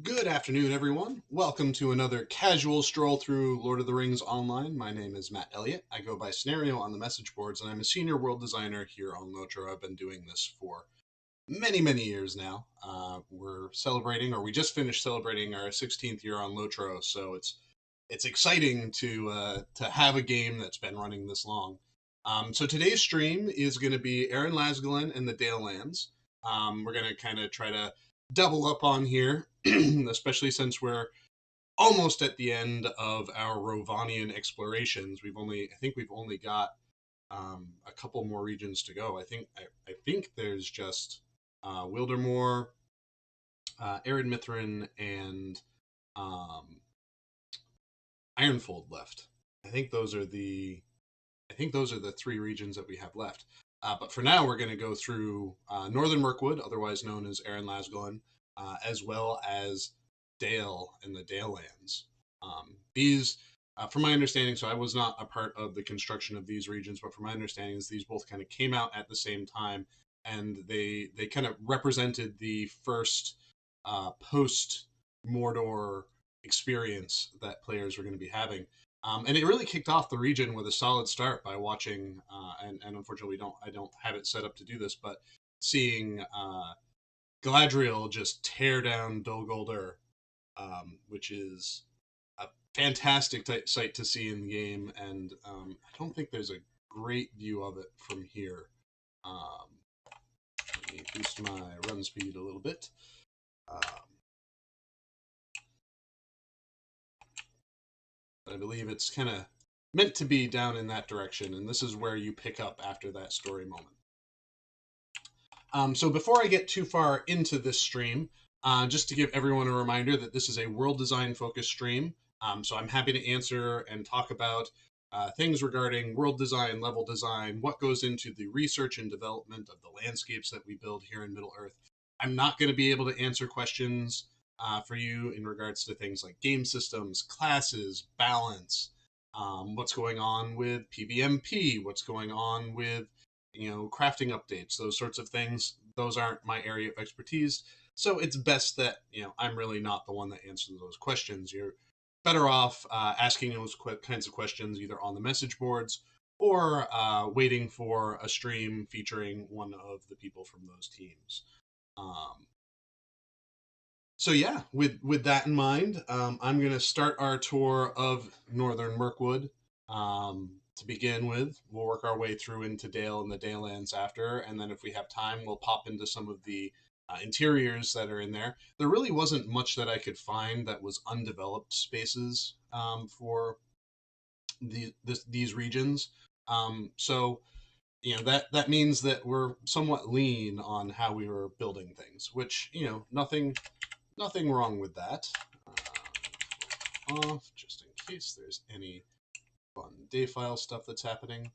Good afternoon, everyone. Welcome to another casual stroll through Lord of the Rings Online. My name is Matt Elliott. I go by Scenario on the message boards, and I'm a senior world designer here on LOTRO. I've been doing this for many years now. We're celebrating, or we just finished celebrating our 16th year on LOTRO, so it's exciting to have a game that's been running this long. So today's stream is going to be Eryn Lasgalen and the Dale Lands. We're going to kind of try to double up on here, especially since we're almost at the end of our Rovanian explorations. I think we've only got a couple more regions to go. I think there's just Wildermore, Eryn Mithrin, and um, Ironfold left. I think those are the I think those are the three regions that we have left. But for now, we're going to go through Northern Mirkwood, otherwise known as Eryn Lasgalen, as well as Dale and the Dale Lands. These, from my understanding, so I was not a part of the construction of these regions, but from my understanding, these both kind of came out at the same time, and they kind of represented the first post Mordor experience that players were going to be having. And it really kicked off the region with a solid start by watching, and unfortunately I don't have it set up to do this, but seeing Galadriel just tear down Dol Guldur, which is a fantastic sight to see in the game, and I don't think there's a great view of it from here. Let me boost my run speed a little bit. I believe it's kind of meant to be down in that direction, and this is where you pick up after that story moment. So before I get too far into this stream, just to give everyone a reminder that this is a world design focused stream. So I'm happy to answer and talk about things regarding world design, level design, what goes into the research and development of the landscapes that we build here in Middle Earth. I'm not going to be able to answer questions for you in regards to things like game systems, classes, balance, what's going on with PvMP, what's going on with crafting updates, those sorts of things. Those aren't my area of expertise. So it's best that, I'm really not the one that answers those questions. You're better off asking those kinds of questions either on the message boards or waiting for a stream featuring one of the people from those teams. So yeah, with that in mind, I'm going to start our tour of Northern Mirkwood. To begin with, we'll work our way through into Dale and the Dale Lands after, and then if we have time, we'll pop into some of the interiors that are in there. There really wasn't much that I could find that was undeveloped spaces for these regions. So that means that we're somewhat lean on how we were building things, which nothing wrong with that. Off just in case there's any fun day file stuff that's happening.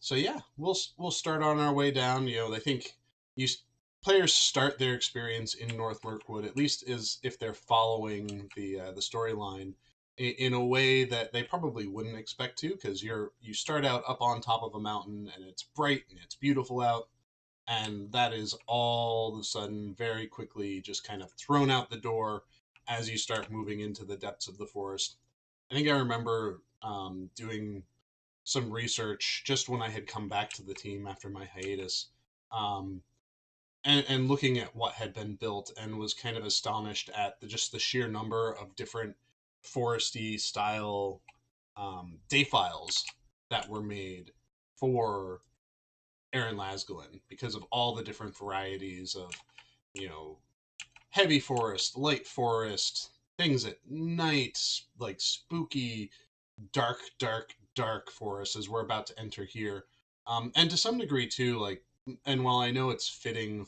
So yeah, we'll start on our way down. I think you players start their experience in North Mirkwood, at least is if they're following the storyline in a way that they probably wouldn't expect to, because you start out up on top of a mountain and it's bright and it's beautiful out, and that is all of a sudden very quickly just kind of thrown out the door as you start moving into the depths of the forest. I think I remember doing some research just when I had come back to the team after my hiatus, um, and looking at what had been built, and was kind of astonished at just the sheer number of different foresty style day files that were made for Eryn Lasgalen, because of all the different varieties of heavy forest, light forest, things at night, like spooky, dark forest as we're about to enter here. And to some degree too, and while I know it's fitting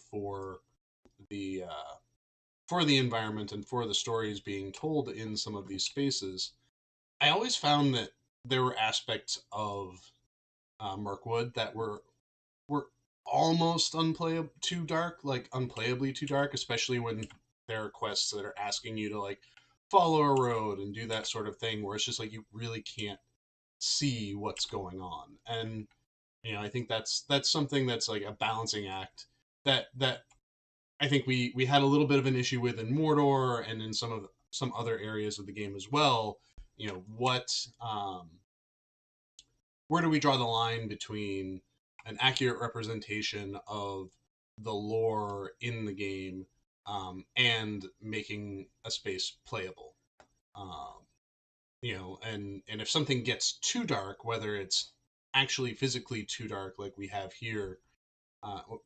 the for the environment and for the stories being told in some of these spaces, I always found that there were aspects of Mirkwood that were almost unplayable too dark, like unplayably too dark, especially when there are quests that are asking you to follow a road and do that sort of thing, where it's just like you really can't see what's going on. And I think that's something that's like a balancing act that I think we had a little bit of an issue with in Mordor and in some other areas of the game as well. You know, where do we draw the line between an accurate representation of the lore in the game, and making a space playable? Um, and if something gets too dark, whether it's actually physically too dark, like we have here,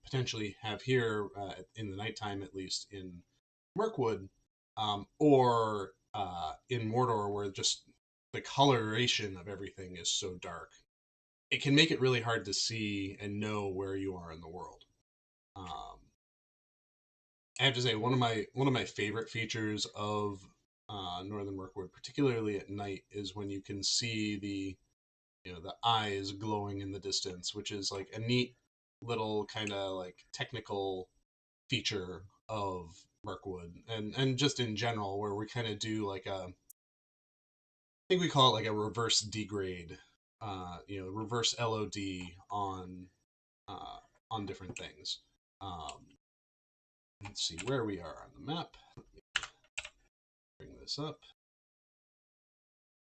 potentially have here, in the nighttime, at least in Mirkwood, or in Mordor, where just the coloration of everything is so dark, it can make it really hard to see and know where you are in the world. Um, I have to say, one of my favorite features of Northern Mirkwood, particularly at night, is when you can see the eyes glowing in the distance, which is like a neat little kind of like technical feature of Mirkwood, and just in general, where we kind of do like I think we call it like a reverse degrade, reverse LOD uh, on different things. Um, let's see where we are on the map. Bring this up.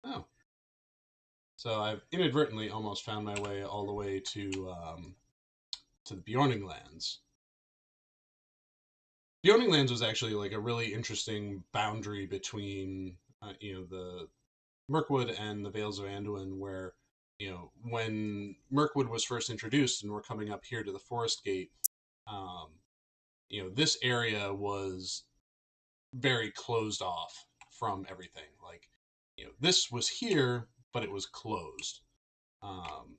Oh, so I've inadvertently almost found my way all the way to the Bjorning Lands. Bjorning Lands was actually like a really interesting boundary between the Mirkwood and the Vales of Anduin, where when Mirkwood was first introduced and we're coming up here to the Forest Gate, um, this area was very closed off from everything. Like, this was here, but it was closed. Um,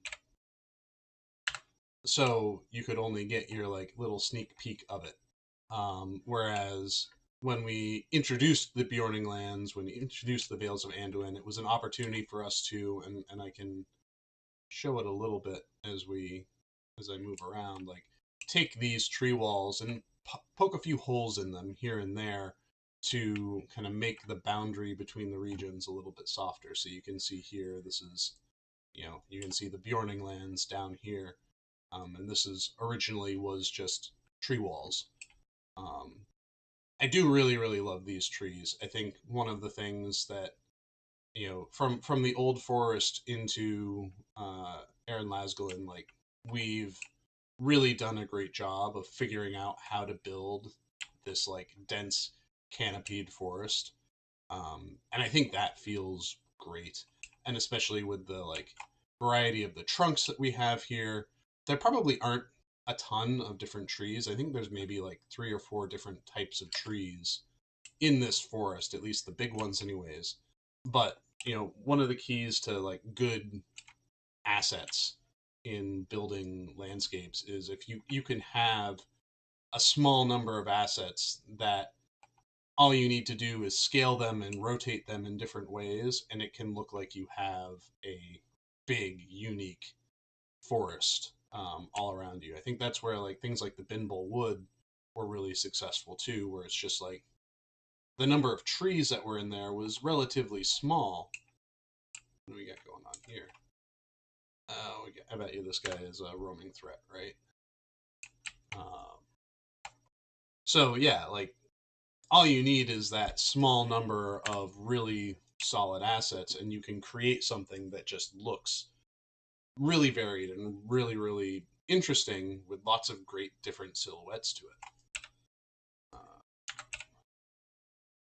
so you could only get your like little sneak peek of it. Whereas when we introduced the Bjorning Lands, when we introduced the Vales of Anduin, it was an opportunity for us to, and I can show it a little bit as I move around, like take these tree walls and poke a few holes in them here and there to kind of make the boundary between the regions a little bit softer. So you can see here, this is, you can see the Bjorning Lands down here, and this is originally was just tree walls. Um, I do really, really love these trees. I think one of the things that, from the old forest into Eryn Lasgalen, like we've really done a great job of figuring out how to build this like dense canopied forest, and I think that feels great, and especially with the like variety of the trunks that we have here, there probably aren't a ton of different trees. I think there's maybe like 3 or 4 different types of trees in this forest, at least the big ones anyways. But, one of the keys to like good assets in building landscapes is if you can have a small number of assets that all you need to do is scale them and rotate them in different ways, and it can look like you have a big, unique forest, all around you. I think that's where like things like the Binbull Wood were really successful too, where it's just like the number of trees that were in there was relatively small. What do we got going on here? Oh, I bet you this guy is a roaming threat, right? Um, so yeah, like all you need is that small number of really solid assets, and you can create something that just looks really varied and really, really interesting with lots of great different silhouettes to it.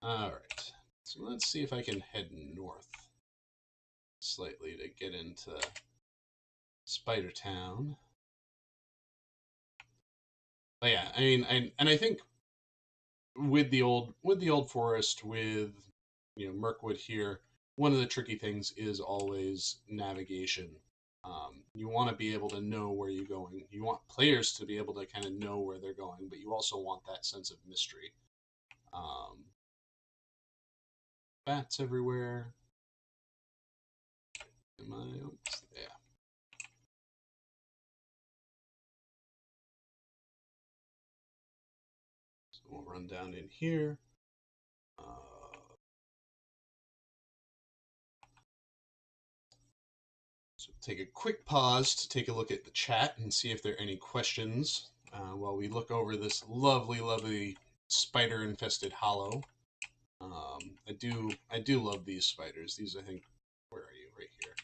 All right, so let's see if I can head north slightly to get into Spider Town. But yeah, I mean, and I think with the old forest, with Mirkwood here, one of the tricky things is always navigation. You want to be able to know where you're going. You want players to be able to kind of know where they're going, but you also want that sense of mystery. Um, Bats everywhere. Am I almost there? So we'll run down in here. So take a quick pause to take a look at the chat and see if there are any questions while we look over this lovely, lovely spider-infested hollow. I do love these spiders. These, I think, where are you? Right here.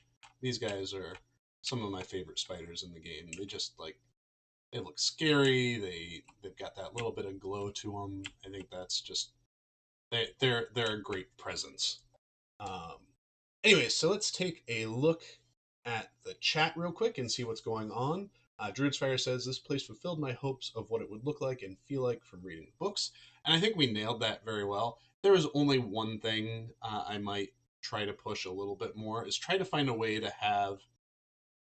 These guys are some of my favorite spiders in the game. They just they look scary. They've got that little bit of glow to them. I think that's just they're a great presence. Um, anyway, so let's take a look at the chat real quick and see what's going on. Druid's Fire says this place fulfilled my hopes of what it would look like and feel like from reading the books, and I think we nailed that very well. There was only one thing I might try to push a little bit more is try to find a way to have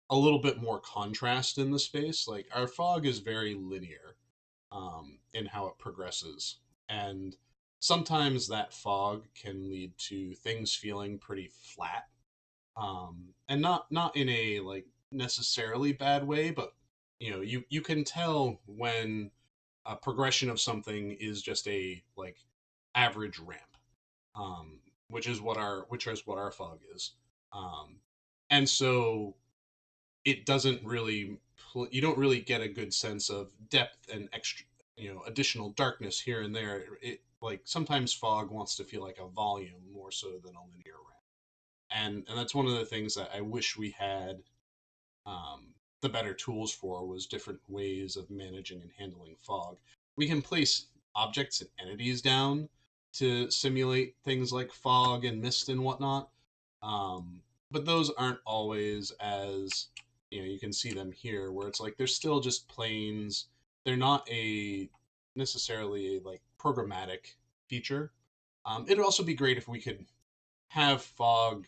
a little bit more contrast in the space. Like our fog is very linear in how it progresses, and sometimes that fog can lead to things feeling pretty flat, and not in a like necessarily bad way, but you can tell when a progression of something is just a like average ramp, um, which is what our fog is, um, and so it doesn't really you don't really get a good sense of depth and extra additional darkness here and there. It like sometimes fog wants to feel like a volume more so than a linear ramp, and that's one of the things that I wish we had the better tools for, was different ways of managing and handling fog. We can place objects and entities down to simulate things like fog and mist and whatnot, but those aren't always as you can see them here, where it's like they're still just planes. They're not a necessarily a like programmatic feature. It'd also be great if we could have fog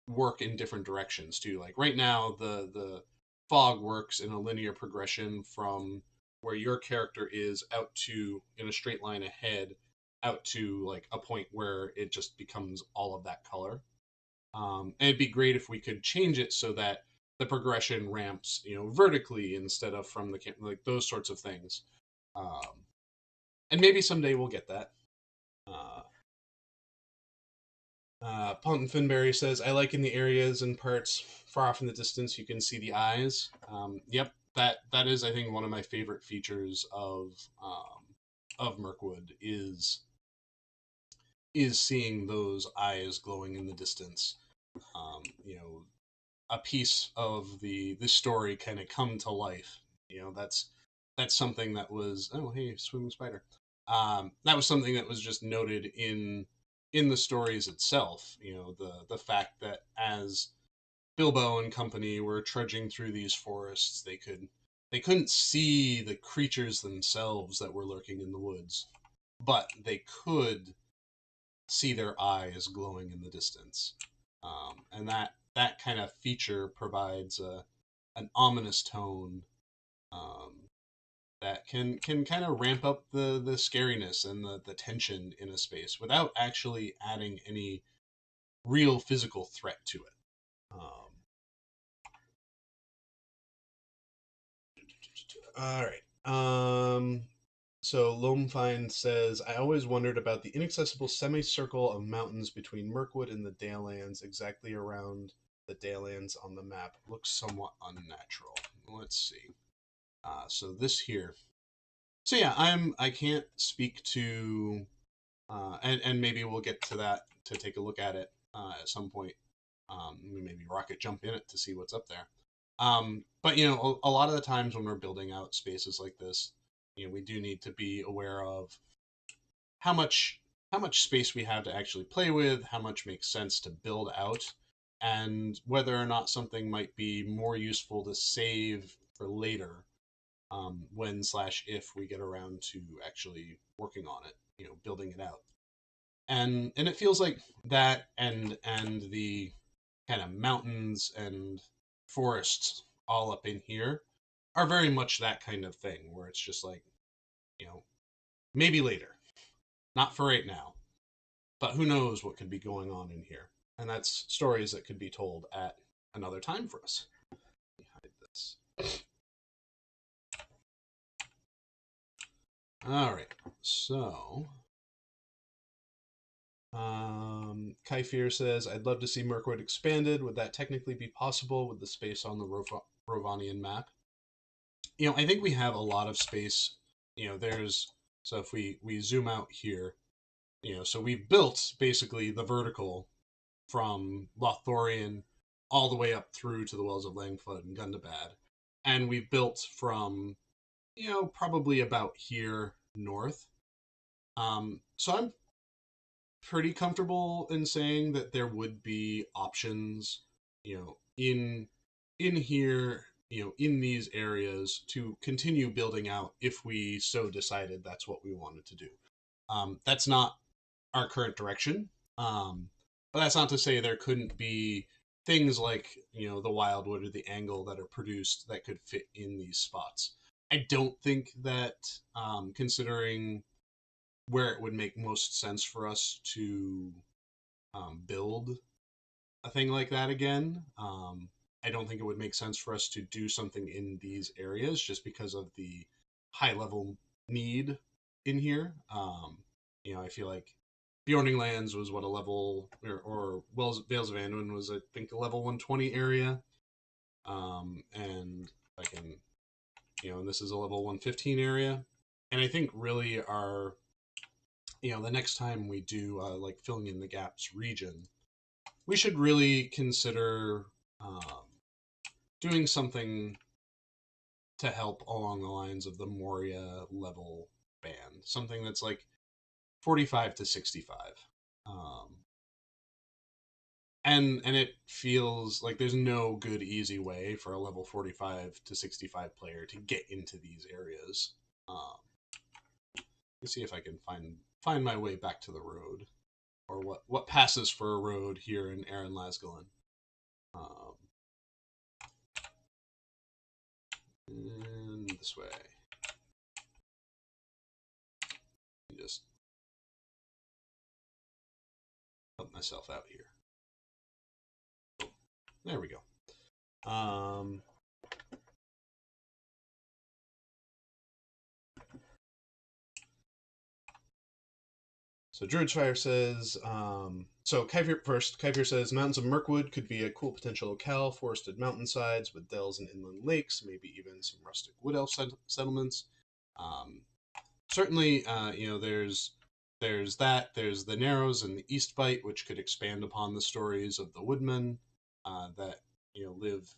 work in different directions too. Like right now, the fog works in a linear progression from where your character is out to in a straight line ahead, out to like a point where it just becomes all of that color. And it'd be great if we could change it so that the progression ramps, vertically instead of from the like those sorts of things. Um, and maybe someday we'll get that. Uh, Ponton Finberry says, I like in the areas and parts far off in the distance, you can see the eyes. Yep, that is, I think, one of my favorite features of Mirkwood is seeing those eyes glowing in the distance. You know, a piece of the story kind of come to life. That's something that was, oh hey, swimming spider. That was something that was just noted in the stories itself. The fact that as Bilbo and company were trudging through these forests, they couldn't see the creatures themselves that were lurking in the woods, but they could see their eyes glowing in the distance, and that kind of feature provides an ominous tone, um, that can kind of ramp up the scariness and the tension in a space without actually adding any real physical threat to it. All right. So Lomefine says, I always wondered about the inaccessible semicircle of mountains between Mirkwood and the Dalelands, exactly around the Dalelands on the map. Looks somewhat unnatural. Let's see. So this here. So yeah, I can't speak to, and maybe we'll get to that to take a look at it at some point. We maybe rocket jump in it to see what's up there. But a lot of the times when we're building out spaces like this, we do need to be aware of how much how much space we have to actually play with, how much makes sense to build out, and whether or not something might be more useful to save for later, when/if we get around to actually working on it, building it out. And it feels like that and the kind of mountains and forests all up in here are very much that kind of thing, where it's just like, you know, maybe later, not for right now, but who knows what could be going on in here. And that's stories that could be told at another time for us. Hide this. All right, so Kaifir says, I'd love to see Mirkwood expanded. Would that technically be possible with the space on the Rovanian map? I think we have a lot of space. There's so if we zoom out here, so we built basically the vertical from Lothorian all the way up through to the Wells of Langfoot and Gundabad, and we built from probably about here north. So I'm pretty comfortable in saying that there would be options, in here, in these areas to continue building out if we so decided that's what we wanted to do. That's not our current direction, but that's not to say there couldn't be things like the wildwood or the angle that are produced that could fit in these spots. I don't think that, considering where it would make most sense for us to build a thing like that again. I don't think it would make sense for us to do something in these areas just because of the high level need in here. I feel like Bjorning Lands was what a level, or Vales of Anduin was, I think, a level 120 area. And I can, and this is a level 115 area. And I think really the next time we do like filling in the gaps region, we should really consider doing something to help along the lines of the Moria level band, something that's like 45 to 65. Um, and it feels like there's no good easy way for a level 45 to 65 player to get into these areas. Um, let's see if I can find my way back to the road, or what passes for a road here in Eryn Lasgalen. Um, and this way. Just help myself out here. Oh, there we go. So Druidfire says, so Kyvier says, Mountains of Mirkwood could be a cool potential locale, forested mountainsides with dells and inland lakes, maybe even some rustic wood elf settlements. Um, Certainly, there's that. There's the Narrows and the East Bite, which could expand upon the stories of the woodmen that live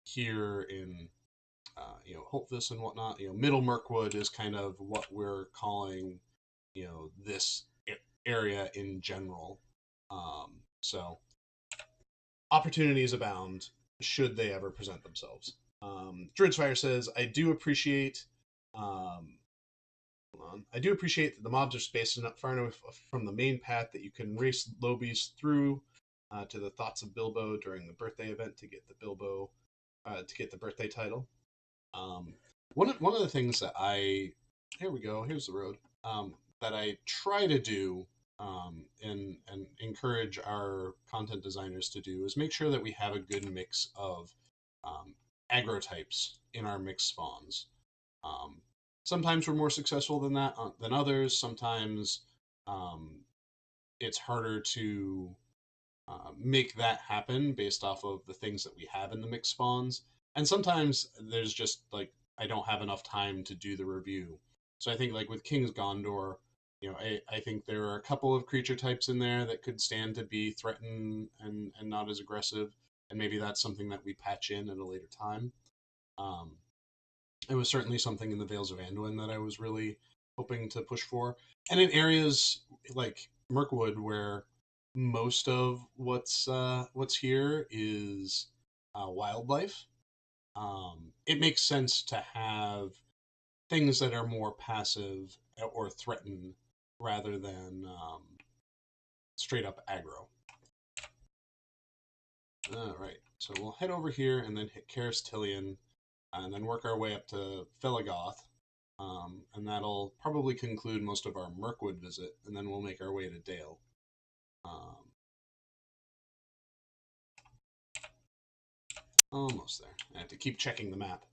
here in Holtvis and whatnot. Middle Mirkwood is kind of what we're calling this area in general. So opportunities abound should they ever present themselves. Druidsfire says, I do appreciate. Hold on. I do appreciate that the mobs are spaced enough far enough from the main path that you can race Lobies through to the Thoughts of Bilbo during the birthday event to get the birthday title. One of the things that here we go, here's the road, that I try to do, and encourage our content designers to do, is make sure that we have a good mix of aggro types in our mix spawns. Um, Sometimes we're more successful than others. Sometimes um, it's harder to make that happen based off of the things that we have in the mix spawns. And sometimes there's just like I don't have enough time to do the review. So I think like with King's Gondor, I think there are a couple of creature types in there that could stand to be threatened and not as aggressive. And maybe that's something that we patch in at a later time. Um, it was certainly something in the Vales of Anduin that I was really hoping to push for. And in areas like Mirkwood, where most of what's here is wildlife, it makes sense to have things that are more passive or threaten rather than straight up aggro. All right, so we'll head over here and then hit Karis Tillian, and then work our way up to Felagoth. And that'll probably conclude most of our Mirkwood visit, and then we'll make our way to Dale. Almost there. I have to keep checking the map.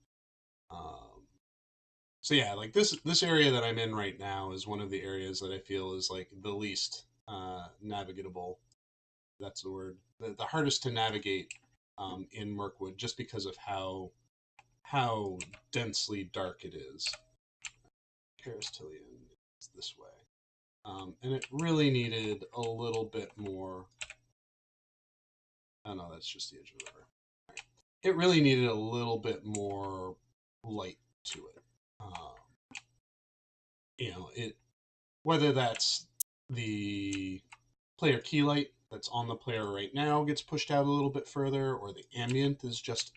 So yeah, like this area that I'm in right now is one of the areas that I feel is like the least navigable. That's the word. The hardest to navigate in Mirkwood, just because of how how densely dark it is. Caristilian is this way. And it really needed a little bit more. Oh no, that's just the edge of the river. Right. It really needed a little bit more light to it. It whether that's the player key light that's on the player right now gets pushed out a little bit further, or the ambient is just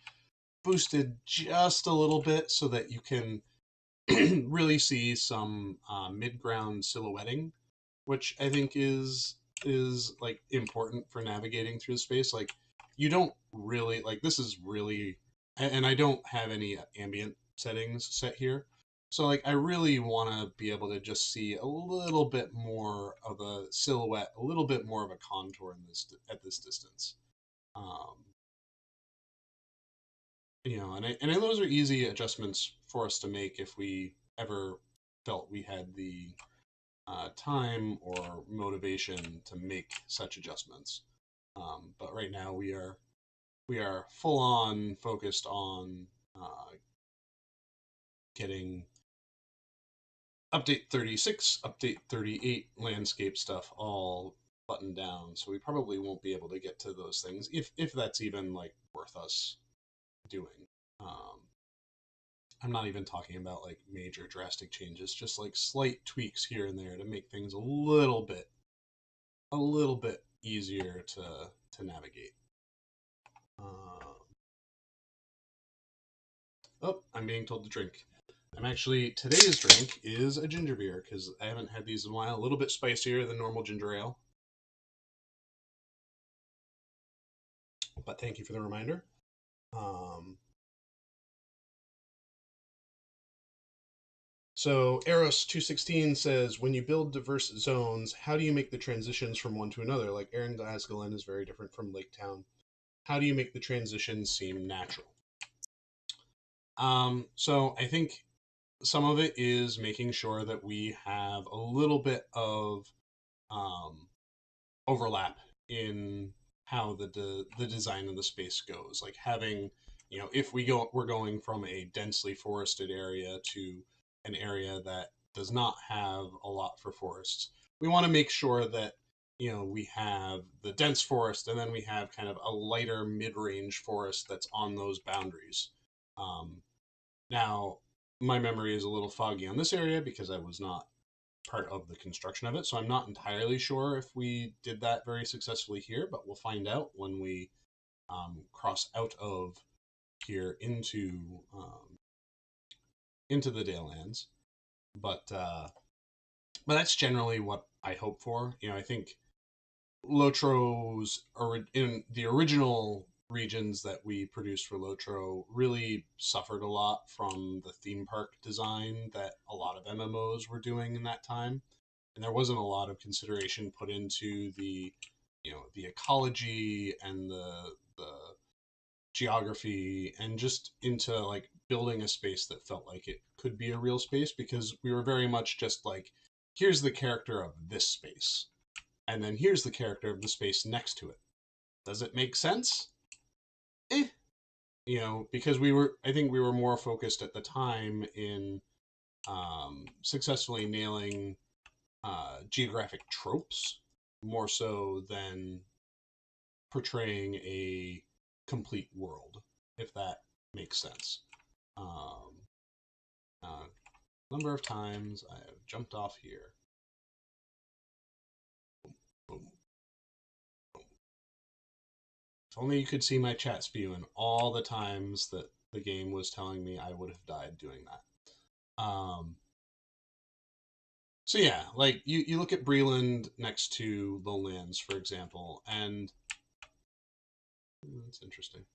boosted just a little bit so that you can really see some mid-ground silhouetting, which I think is like important for navigating through the space. Like you don't really like this is really, and I don't have any ambient settings set here, so like I really want to be able to just see a little bit more of a silhouette, a little bit more of a contour in this at this distance. Um, and those are easy adjustments for us to make if we ever felt we had the time or motivation to make such adjustments. But right now we are full on focused on getting update 36, update 38 landscape stuff all buttoned down. So we probably won't be able to get to those things if that's even like worth us doing. I'm not even talking about like major drastic changes, just like slight tweaks here and there to make things a little bit easier to navigate. Oh, I'm being told to drink. Today's drink is a ginger beer because I haven't had these in a while. A little bit spicier than normal ginger ale. But thank you for the reminder. So Eros216 says, when you build diverse zones, how do you make the transitions from one to another? Like Eryn Lasgalen is very different from Lake Town. How do you make the transitions seem natural? So I think some of it is making sure that we have a little bit of overlap in how the design of the space goes. Like having, if we're going from a densely forested area to an area that does not have a lot for forests, we want to make sure that we have the dense forest and then we have kind of a lighter mid-range forest that's on those boundaries. Now, my memory is a little foggy on this area because I was not part of the construction of it, so I'm not entirely sure if we did that very successfully here, but we'll find out when we cross out of here into the Dalelands. But that's generally what I hope for. I think Lotro's in the original regions that we produced for Lotro really suffered a lot from the theme park design that a lot of MMOs were doing in that time, and there wasn't a lot of consideration put into the ecology and the geography and just into like building a space that felt like it could be a real space, because we were very much just like, here's the character of this space and then here's the character of the space next to it. Does it make sense? Eh. Because I think we were more focused at the time in successfully nailing geographic tropes more so than portraying a complete world, if that makes sense. Uh, number of times I have jumped off here. Boom. If only you could see my chat spewing all the times that the game was telling me I would have died doing that. So yeah, like you look at Breland next to Lowlands, for example, and that's interesting.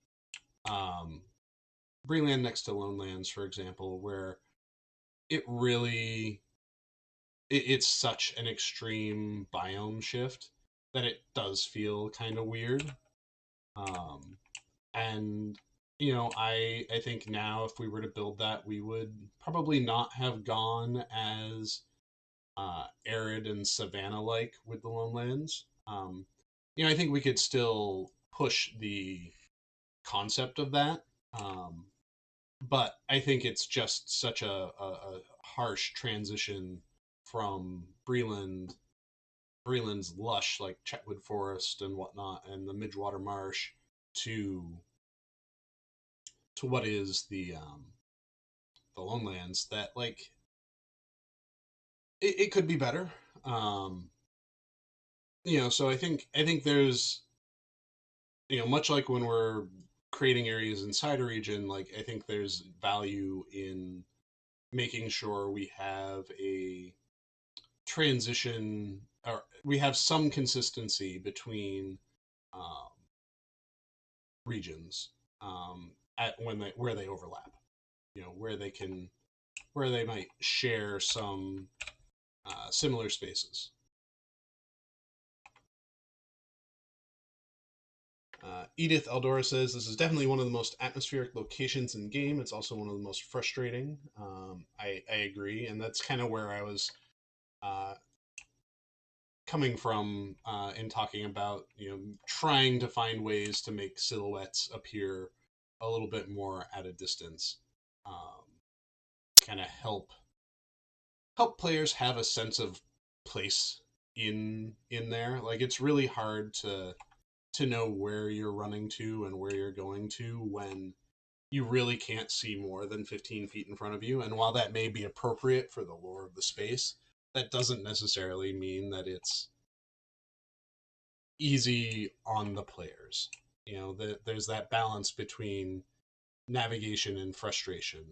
Breland next to Lowlands, for example, where it's such an extreme biome shift that it does feel kind of weird. And I think now if we were to build that, we would probably not have gone as arid and savanna like with the Lowlands. I think we could still push the concept of that, but I think it's just such a harsh transition from Breland's lush like Chetwood Forest and whatnot, and the Midgewater Marsh to what is the Lonelands. That like it could be better. Um, so I think there's much like when we're creating areas inside a region, like I think there's value in making sure we have a transition, or we have some consistency between um, regions, at when they where they overlap, where they might share some similar spaces. Edith Eldora says this is definitely one of the most atmospheric locations in game. It's also one of the most frustrating. I agree, and that's kind of where I was uh, coming from in talking about trying to find ways to make silhouettes appear a little bit more at a distance, um, kind of help players have a sense of place in there. Like it's really hard to know where you're running to and where you're going to when you really can't see more than 15 feet in front of you. And while that may be appropriate for the lore of the space, that doesn't necessarily mean that it's easy on the players. There's that balance between navigation and frustration,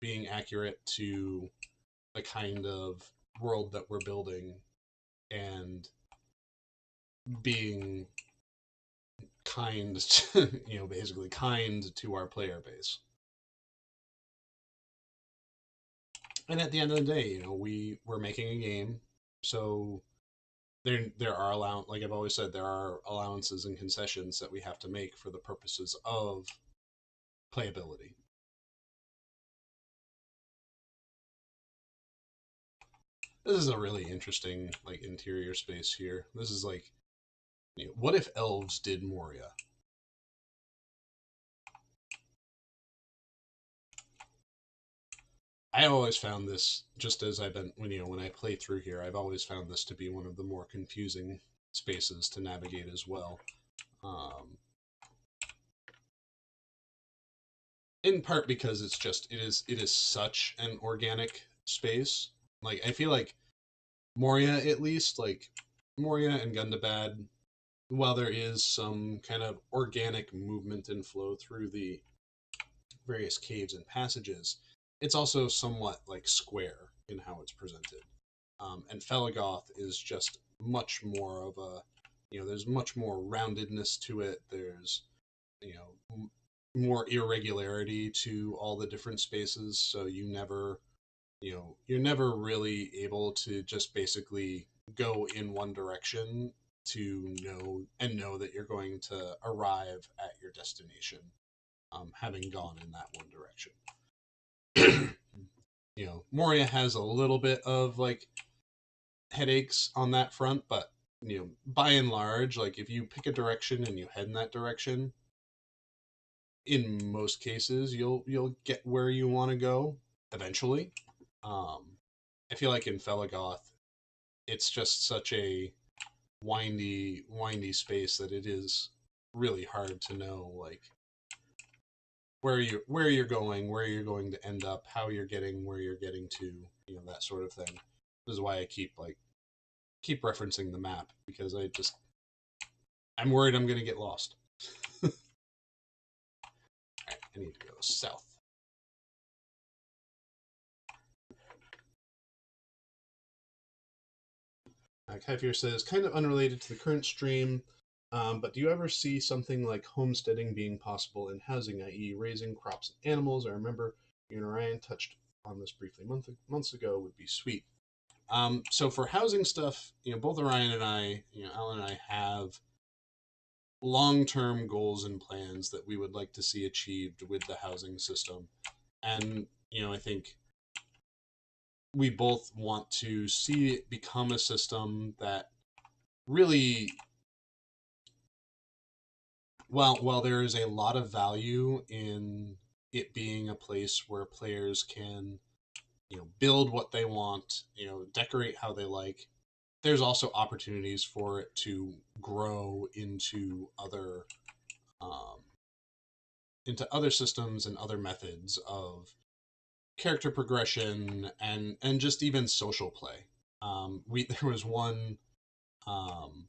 being accurate to the kind of world that we're building and being kind to, basically kind to our player base. And at the end of the day, we're making a game, so there are like I've always said, there are allowances and concessions that we have to make for the purposes of playability. This is a really interesting like interior space here. This is like, what if elves did Moria? I always found this, just as I've been when I play through here, I've always found this to be one of the more confusing spaces to navigate as well. In part because it is such an organic space. Like I feel like Moria, at least, like Moria and Gundabad, while there is some kind of organic movement and flow through the various caves and passages, it's also somewhat like square in how it's presented. And Felagoth is just much more of a, there's much more roundedness to it. There's, you know, more irregularity to all the different spaces. So you're never really able to just basically go in one direction to know that you're going to arrive at your destination, having gone in that one direction. Moria has a little bit of like headaches on that front, but by and large, like if you pick a direction and you head in that direction, in most cases you'll get where you want to go eventually. Um, I feel like in Felagoth, it's just such a windy space that it is really hard to know like where you're going to end up, how you're getting where you're getting to, that sort of thing. This is why I keep referencing the map, because I'm worried I'm gonna get lost. All right, I need to go south. Kaifier says, kind of unrelated to the current stream, but do you ever see something like homesteading being possible in housing, i.e., raising crops and animals? I remember you and Ryan touched on this briefly months ago. Would be sweet. So for housing stuff, both Orion and I, Alan and I have long-term goals and plans that we would like to see achieved with the housing system. And, I think we both want to see it become a system that really, while there is a lot of value in it being a place where players can, build what they want, decorate how they like. There's also opportunities for it to grow um, into other systems and other methods of character progression and just even social play. We um,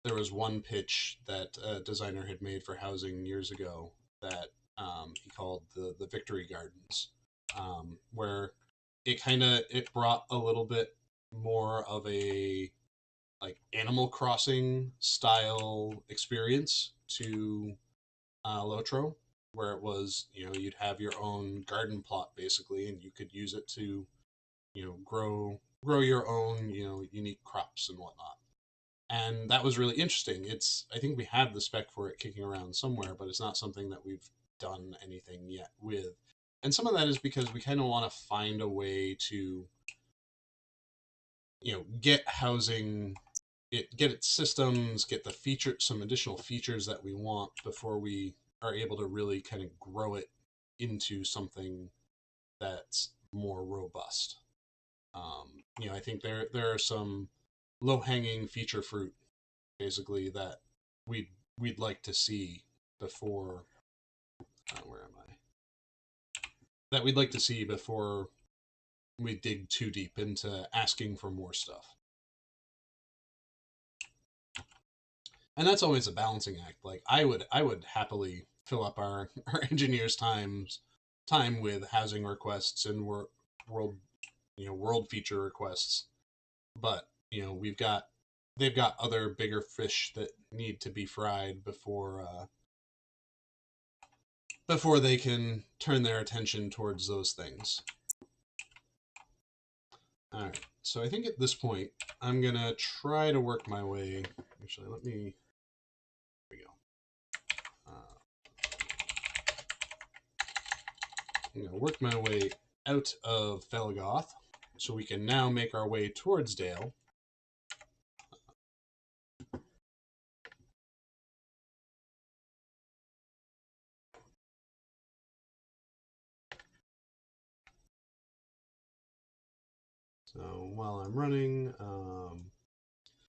there was one pitch that a designer had made for housing years ago that he called the Victory Gardens, where it brought a little bit more of a like Animal Crossing style experience to Lotro, where it was, you'd have your own garden plot basically, and you could use it to, grow your own, unique crops and whatnot. And that was really interesting. I think we have the spec for it kicking around somewhere, but it's not something that we've done anything yet with. And some of that is because we kind of want to find a way to, get housing, get its systems, get some additional features that we want before we are able to really kind of grow it into something that's more robust. I think there are some low hanging feature fruit basically that we'd we'd like to see before where am I? That we'd like to see before we dig too deep into asking for more stuff. And that's always a balancing act. Like I would happily fill up our engineers' time with housing requests and world world feature requests, but they've got other bigger fish that need to be fried before they can turn their attention towards those things. All right, so I think at this point I'm gonna try to work my way. Actually, here we go. I'm gonna work my way out of Felgoth, so we can now make our way towards Dale. So while I'm running,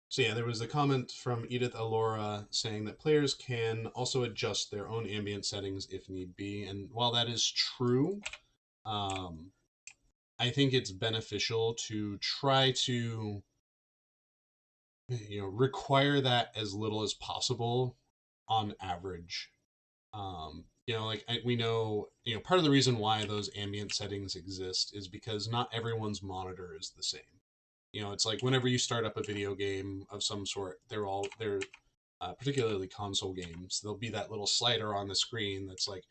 so yeah, there was a comment from Edith Alora saying that players can also adjust their own ambient settings if need be. And while that is true, um, I think it's beneficial to try to require that as little as possible on average. We know, part of the reason why those ambient settings exist is because not everyone's monitor is the same. It's like whenever you start up a video game of some sort, they're particularly console games. There'll be that little slider on the screen that's like,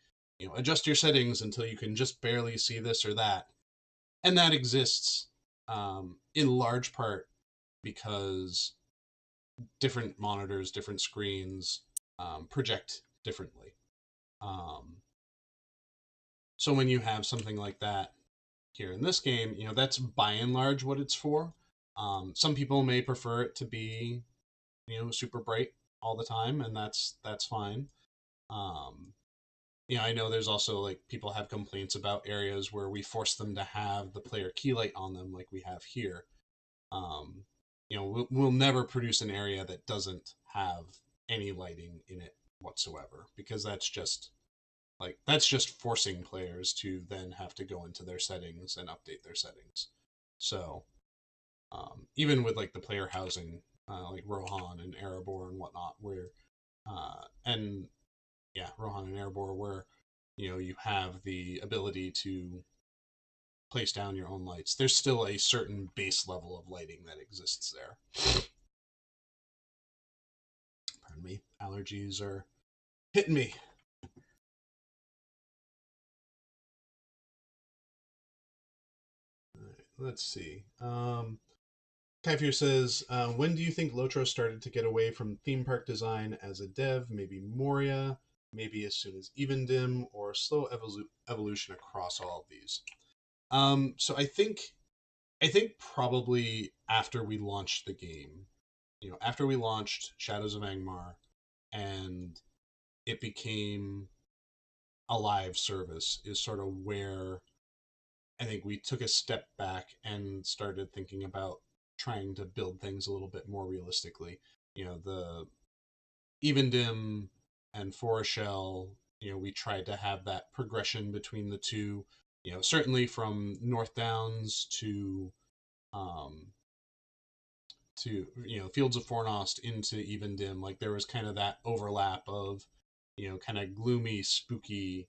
adjust your settings until you can just barely see this or that, and that exists in large part because different monitors, different screens project differently. So when you have something like that here in this game, that's by and large what it's for. Some people may prefer it to be, super bright all the time, and that's fine. Um, I know there's also like people have complaints about areas where we force them to have the player key light on them, like we have here. Um, we'll never produce an area that doesn't have any lighting in it whatsoever, because that's just forcing players to then have to go into their settings and update their settings. So even with like the player housing, like Rohan and Erebor and whatnot, where and yeah, Rohan and Erebor, where you have the ability to place down your own lights. There's still a certain base level of lighting that exists there. Pardon me, allergies are hitting me. All right, let's see. Kaifir says, when do you think Lotro started to get away from theme park design as a dev? Maybe Moria, maybe as soon as Evendim, or slow evolution across all of these. So I think probably after we launched the game, after we launched Shadows of Angmar, and it became a live service is sort of where I think we took a step back and started thinking about trying to build things a little bit more realistically. The Evendim and Foreshell, we tried to have that progression between the two. Certainly from North Downs um, to Fields of Fornost into Evendim, like there was kind of that overlap of kind of gloomy, spooky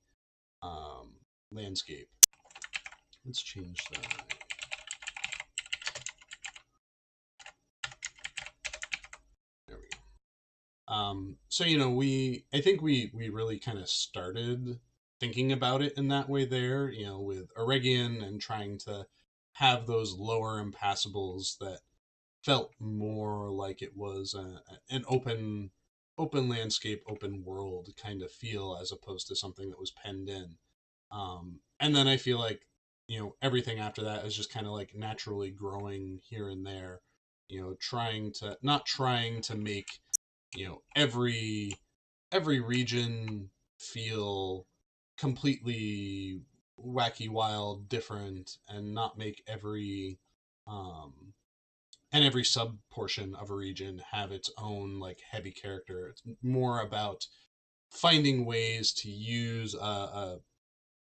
um, landscape. Let's change that. There we go. So I think we really kind of started thinking about it in that way there, with Eregion and trying to have those lower impassables that felt more like it was an open landscape, open world kind of feel, as opposed to something that was penned in. And then I feel like everything after that is just kind of like naturally growing here and there. Trying to not trying to make every region feel completely wacky, wild, different, and not make um, every sub portion of a region have its own like heavy character. It's more about finding ways to use a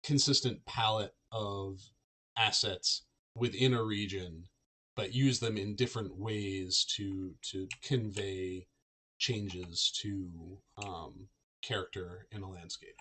consistent palette of assets within a region, but use them in different ways to convey changes to character in a landscape.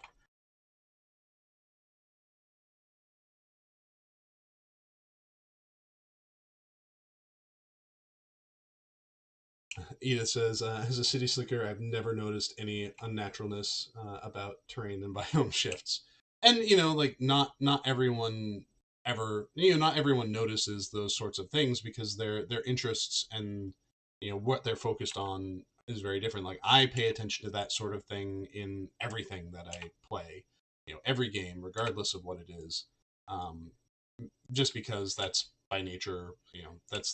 Edith says, as a city slicker, I've never noticed any unnaturalness about terrain and biome shifts. And like not everyone ever, not everyone notices those sorts of things because their interests and what they're focused on is very different. Like I pay attention to that sort of thing in everything that I play, every game, regardless of what it is. Um, just because that's by nature, that's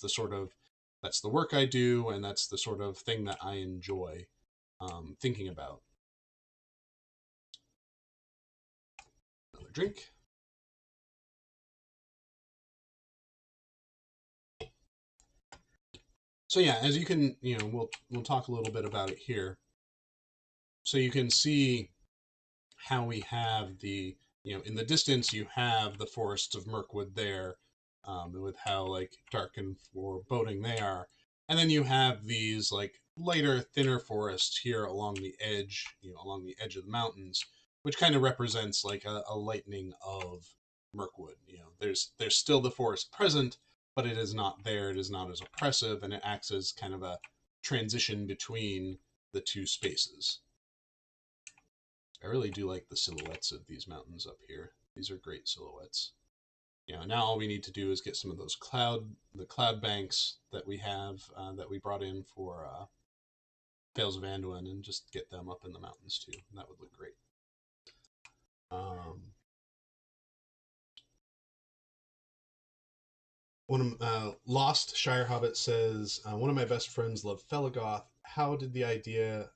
the work I do, and that's the sort of thing that I enjoy thinking about. Another drink. So yeah, as you can, we'll talk a little bit about it here. So you can see how we have in the distance you have the forests of Mirkwood there, with how like dark and foreboding they are, and then you have these like lighter, thinner forests here along the edge, along the edge of the mountains, which kind of represents like a lightening of Mirkwood. There's still the forest present, but it is not there. It is not as oppressive, and it acts as kind of a transition between the two spaces. I really do like the silhouettes of these mountains up here. These are great silhouettes. Now all we need to do is get some of those the cloud banks that we have, that we brought in for Vales of Anduin, and just get them up in the mountains too. And that would look great. Um, Lost Shire Hobbit says, one of my best friends loved Felagoth. How did the idea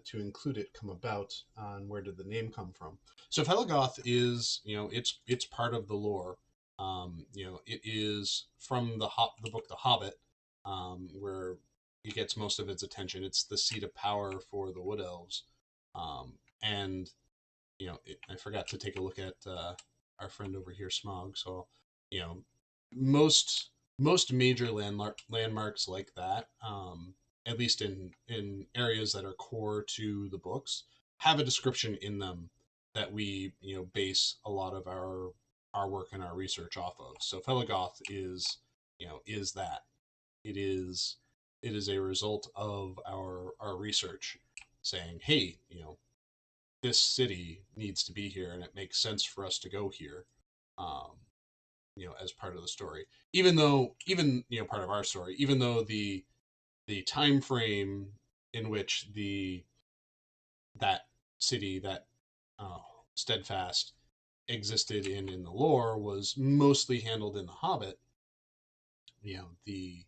to include it come about, and where did the name come from? So Felagoth is, it's part of the lore. It is from the book The Hobbit, where it gets most of its attention. It's the seat of power for the Wood Elves, and I forgot to take a look at our friend over here, Smog. So, you know, most most major landmarks like that, at least in areas that are core to the books, have a description in them that we base a lot of our work and our research off of. So Felagoth is that it is it is a result of our research saying, hey, this city needs to be here and it makes sense for us to go here, um, as part of the story. Even part of our story, even though the time frame in which the that city, that uh, Steadfast, existed in the lore was mostly handled in the Hobbit. The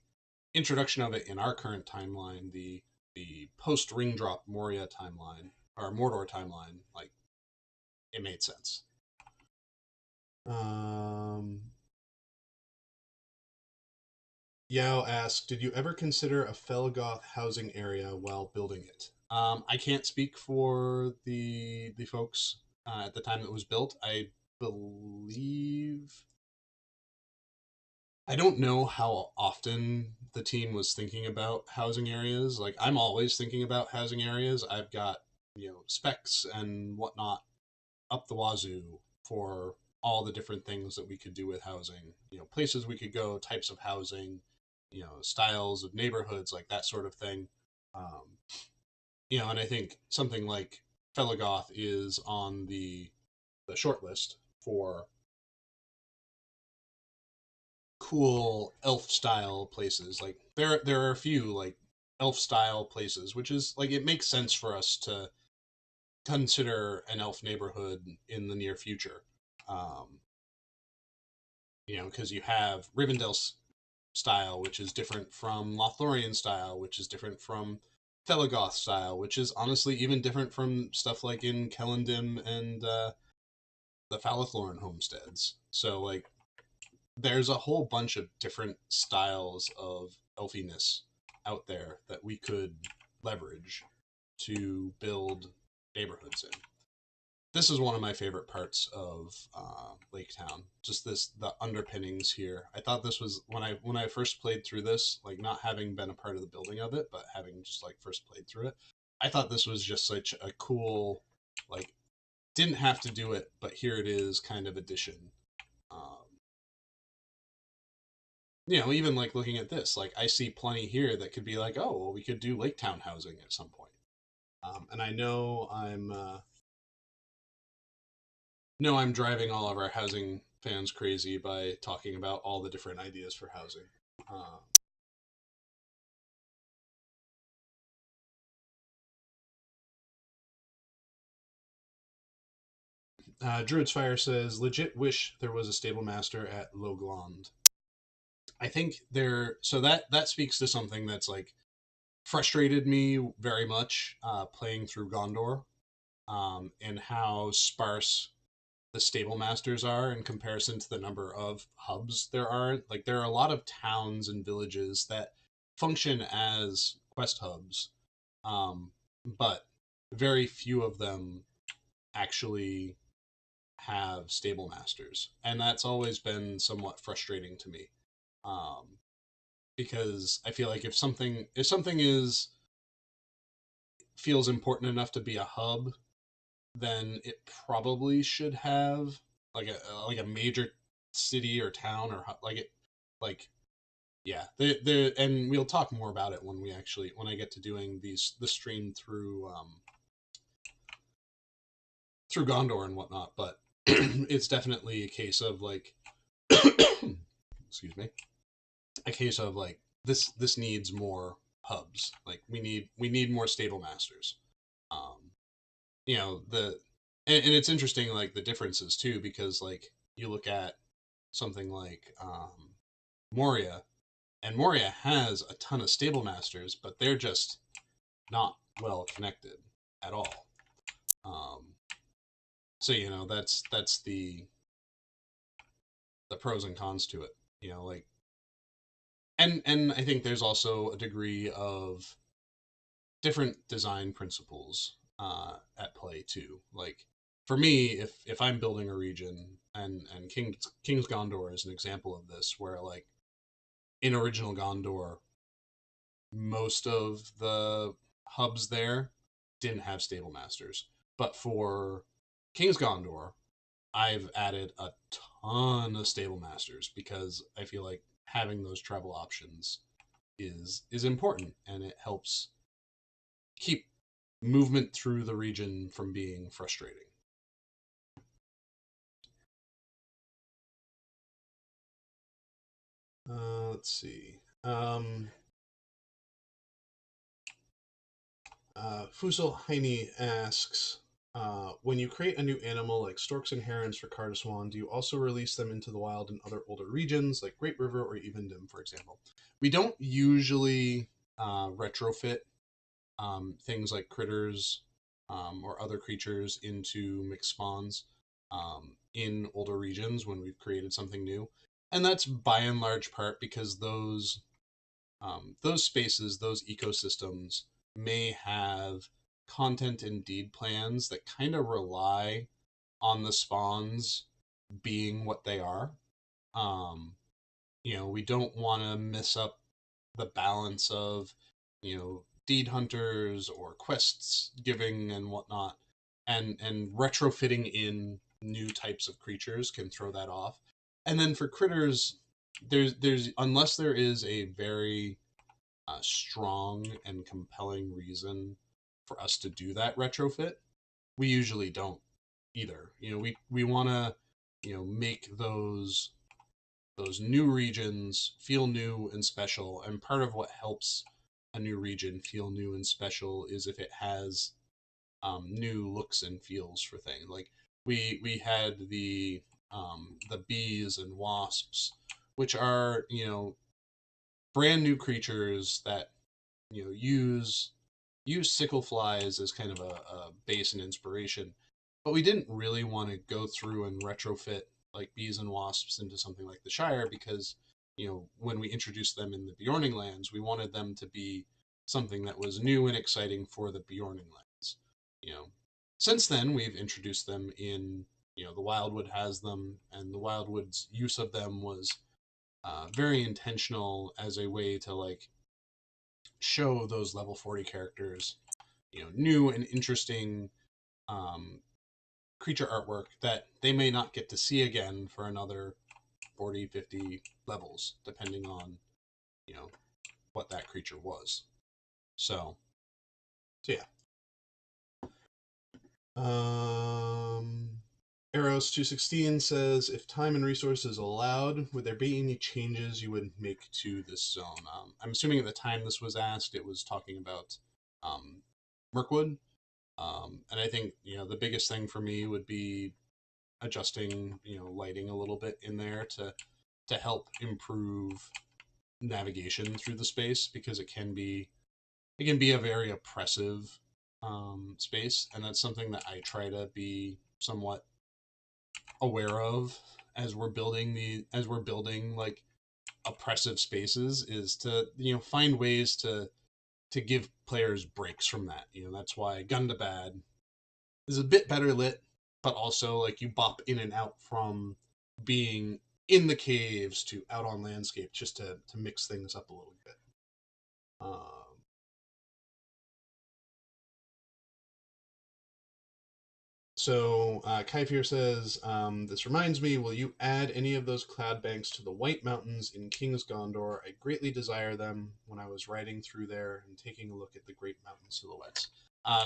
introduction of it in our current timeline, the post Ring Drop Moria timeline, or Mordor timeline, like it made sense. Yao asked, "Did you ever consider a Felgoth housing area while building it?" I can't speak for the folks at the time it was built. I believe I don't know how often the team was thinking about housing areas. Like I'm always thinking about housing areas. I've got specs and whatnot up the wazoo for all the different things that we could do with housing. Places we could go, types of housing, styles of neighborhoods, like that sort of thing. Um, and I think something like Felagoth is on the short list for cool elf style places. Like there are a few like elf style places, which is like it makes sense for us to consider an elf neighborhood in the near future. Um, because you have Rivendell style, which is different from Lothlorien style, which is different from Thelagoth style, which is honestly even different from stuff like in Kellendim and the Falathorn homesteads. So like there's a whole bunch of different styles of elfiness out there that we could leverage to build neighborhoods in. This is one of my favorite parts of Lake Town. Just the underpinnings here. I thought this was when I first played through this, like not having been a part of the building of it, but having just like first played through it. I thought this was just such a cool, like didn't have to do it, but here it is kind of addition. Um, even like looking at this, like I see plenty here that could be like, oh, well, we could do Lake Town housing at some point. And I know I'm driving all of our housing fans crazy by talking about all the different ideas for housing. Uh, Druid's Fire says, legit wish there was a stable master at Logland. I think so that speaks to something that's like frustrated me very much playing through Gondor, and how sparse the stable masters are in comparison to the number of hubs there are. Like there are a lot of towns and villages that function as quest hubs, um, but very few of them actually have stable masters, and that's always been somewhat frustrating to me. Um, because I feel like if something is feels important enough to be a hub, then it probably should have like a major city or town or like it like yeah the and we'll talk more about it when I get to doing the stream through Gondor and whatnot, but it's definitely a case of like excuse me, a case of like this needs more hubs. Like we need more stable masters. um the and it's interesting like the differences too, because like you look at something like Moria, and Moria has a ton of stable masters, but they're just not well connected at all. um so that's the pros and cons to it, like and I think there's also a degree of different design principles at play too. Like for me, if I'm building a region, and King's Gondor is an example of this, where like in original Gondor, most of the hubs there didn't have stable masters, but for King's Gondor, I've added a ton of stable masters because I feel like having those travel options is important, and it helps keep movement through the region from being frustrating. Let's see. Fusel Heine asks, when you create a new animal like storks and herons for Cardaswan, do you also release them into the wild in other older regions like Great River or Evendim, for example? We don't usually retrofit things like critters or other creatures into mixed spawns in older regions when we've created something new, and that's by and large part because those spaces, those ecosystems may have content and deed plans that kind of rely on the spawns being what they are. Um, we don't want to mess up the balance of, deed hunters or quests giving and whatnot, and retrofitting in new types of creatures can throw that off. And then for critters, there's unless there is a very strong and compelling reason for us to do that retrofit, we usually don't either. We want to, make those new regions feel new and special. And part of what helps a new region feel new and special is if it has new looks and feels for things. Like we had the bees and wasps, which are brand new creatures that use sickle flies as kind of a base and inspiration, but we didn't really want to go through and retrofit like bees and wasps into something like the Shire because when we introduced them in the Bjorning lands, we wanted them to be something that was new and exciting for the Bjorning lands. You know, since then we've introduced them in the Wildwood has them, and the Wildwood's use of them was very intentional as a way to like show those level 40 characters, new and interesting um, creature artwork that they may not get to see again for another 40, 50 levels, depending on, you know, what that creature was. So yeah. Um, Eros 216 says, if time and resources allowed, would there be any changes you would make to this zone? I'm assuming at the time this was asked, it was talking about um, Mirkwood. And I think, the biggest thing for me would be adjusting, lighting a little bit in there to help improve navigation through the space because it can be a very oppressive space, and that's something that I try to be somewhat aware of as we're building like oppressive spaces is to find ways to give players breaks from that. That's why Gundabad is a bit better lit, but also like you bop in and out from being in the caves to out on landscape just to mix things up a little bit. Um, so Kaifir says, this reminds me, will you add any of those cloud banks to the White Mountains in King's Gondor? I greatly desire them when I was riding through there and taking a look at the Great Mountain silhouettes.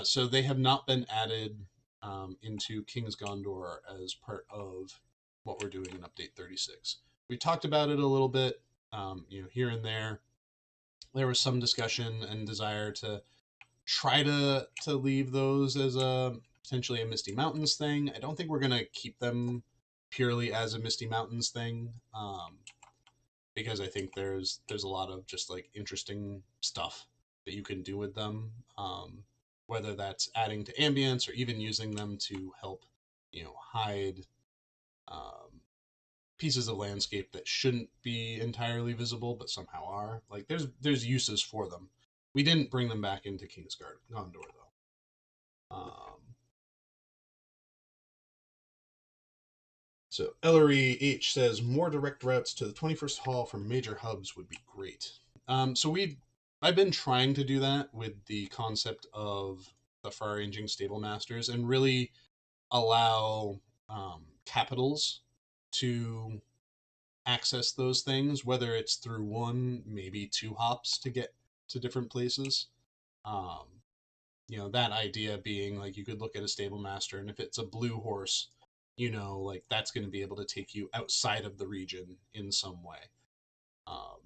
So they have not been added into King's Gondor as part of what we're doing in Update 36. We talked about it a little bit, here and there. There was some discussion and desire to try to leave those as a potentially a Misty Mountains thing. I don't think we're gonna keep them purely as a Misty Mountains thing, because I think there's a lot of just like interesting stuff that you can do with them. Whether that's adding to ambience or even using them to help, hide um, pieces of landscape that shouldn't be entirely visible but somehow are. Like there's uses for them. We didn't bring them back into Gondor though. So Ellery H says more direct routes to the 21st Hall from major hubs would be great. So I've been trying to do that with the concept of the far-ranging stable masters and really allow capitals to access those things, whether it's through one, maybe two hops to get to different places. Um, that idea being like you could look at a stable master, and if it's a blue horse, like that's going to be able to take you outside of the region in some way. Um,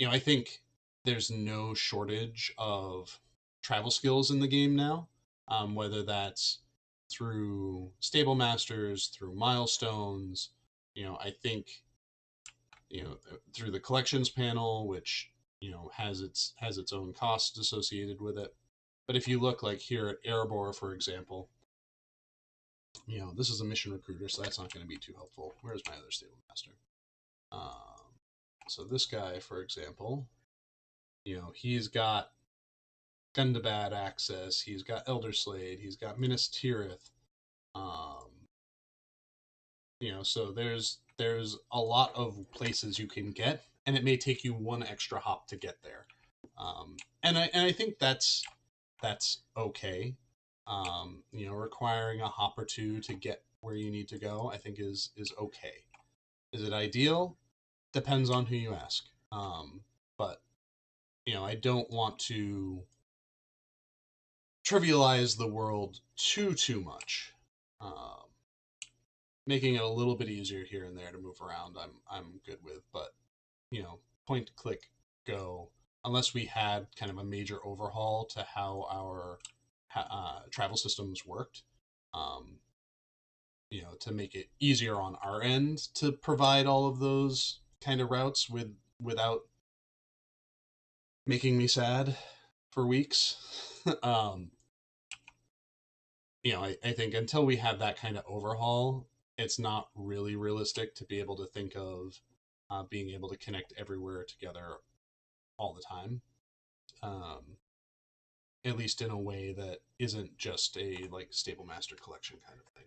I think there's no shortage of travel skills in the game now, whether that's through stable masters, through milestones. I think through the collections panel, which has its own costs associated with it. But if you look like here at Erebor, for example, this is a mission recruiter, so that's not going to be too helpful. Where's my other stable master? So this guy, for example, he's got Gundabad access, he's got Elder Slade, he's got Minas Tirith. So there's a lot of places you can get, and it may take you one extra hop to get there. And I think that's okay. Requiring a hop or two to get where you need to go, I think is okay. Is it ideal? Depends on who you ask. But I don't want to trivialize the world too much. Making it a little bit easier here and there to move around, I'm good with. But point click go, unless we had kind of a major overhaul to how our travel systems worked, to make it easier on our end to provide all of those kind of routes without making me sad for weeks. I think until we have that kind of overhaul, it's not really realistic to be able to think of being able to connect everywhere together all the time. At least in a way that isn't just a like stable master collection kind of thing.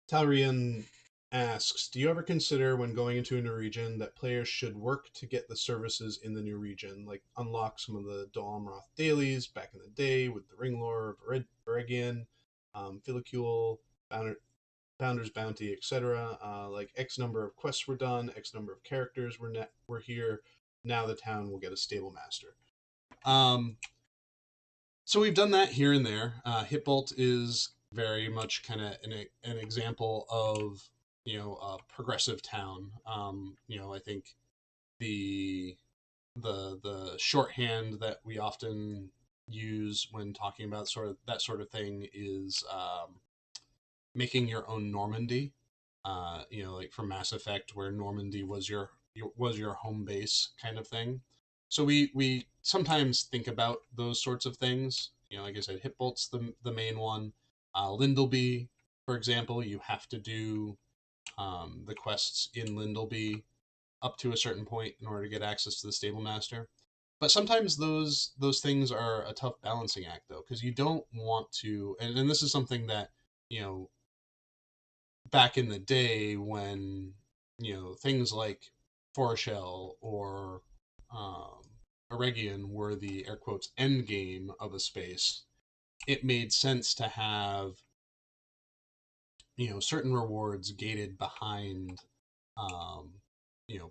Talrian asks, do you ever consider when going into a new region that players should work to get the services in the new region, like unlock some of the Dol Amroth dailies back in the day with the Ringlore of Eregion, Filicule, Bounder's Bounty, etc. Like X number of quests were done, X number of characters were here. Now the town will get a stable master. So we've done that here and there. Hitbolt is very much kind of an example of a progressive town. I think the the shorthand that we often use when talking about that sort of thing is making your own Normandy. Like from Mass Effect, where Normandy was your home base kind of thing. So we sometimes think about those sorts of things. Like I said, Hitbolt's the main one. Lindleby, for example, you have to do the quests in Lindleby up to a certain point in order to get access to the Stable Master. But sometimes those things are a tough balancing act, though, because you don't want to. And this is something that back in the day when things like Foreshell or um, Eregion were the air quotes end game of a space, it made sense to have certain rewards gated behind um,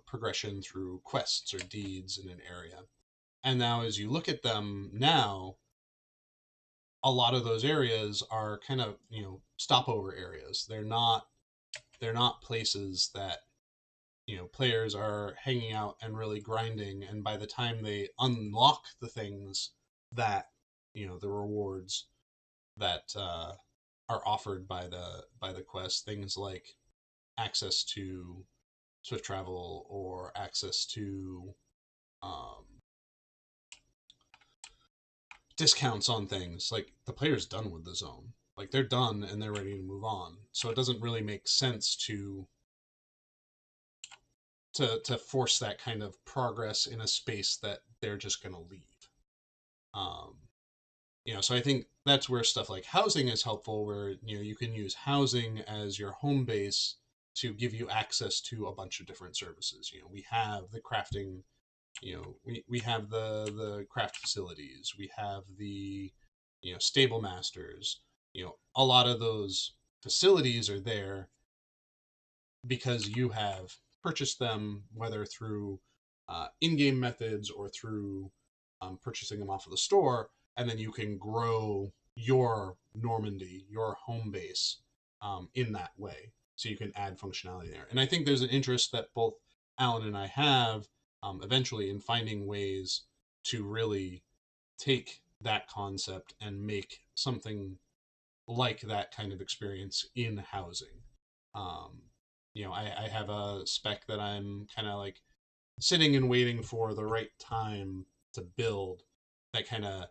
progression through quests or deeds in an area. And now, as you look at them now, a lot of those areas are kind of stopover areas. They're not places that players are hanging out and really grinding, and by the time they unlock the things that the rewards that are offered by the quest, things like access to swift travel or access to um, discounts on things, like the player's done with the zone, like they're done and they're ready to move on, so it doesn't really make sense to force that kind of progress in a space that they're just going to leave. Um, so I think that's where stuff like housing is helpful, where you can use housing as your home base to give you access to a bunch of different services. We have the crafting. We have the craft facilities. We have the stable masters. A lot of those facilities are there because you have purchased them, whether through in-game methods or through purchasing them off of the store, and then you can grow your Normandy, your home base, in that way. So you can add functionality there. And I think there's an interest that both Alan and I have eventually in finding ways to really take that concept and make something like that kind of experience in housing. Um, I have a spec that I'm kind of like sitting and waiting for the right time to build that kind of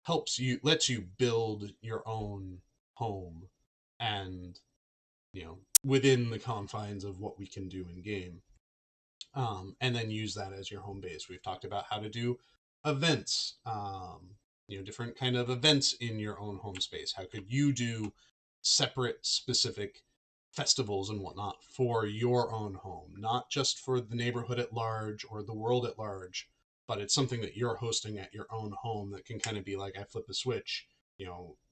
helps you, lets you build your own home, and within the confines of what we can do in game, and then use that as your home base. We've talked about how to do events, different kind of events in your own home space. How could you do separate, specific festivals and whatnot for your own home, not just for the neighborhood at large or the world at large, but it's something that you're hosting at your own home that can kind of be like, I flip a switch,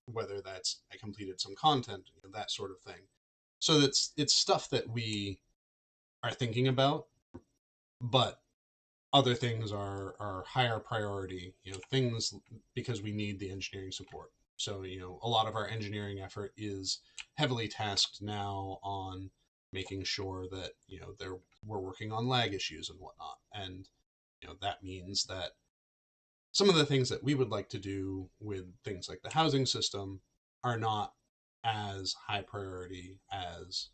whether that's I completed some content, that sort of thing. So it's stuff that we are thinking about, but other things are higher priority, things, because we need the engineering support. So a lot of our engineering effort is heavily tasked now on making sure that we're working on lag issues and whatnot, and that means that some of the things that we would like to do with things like the housing system are not as high priority as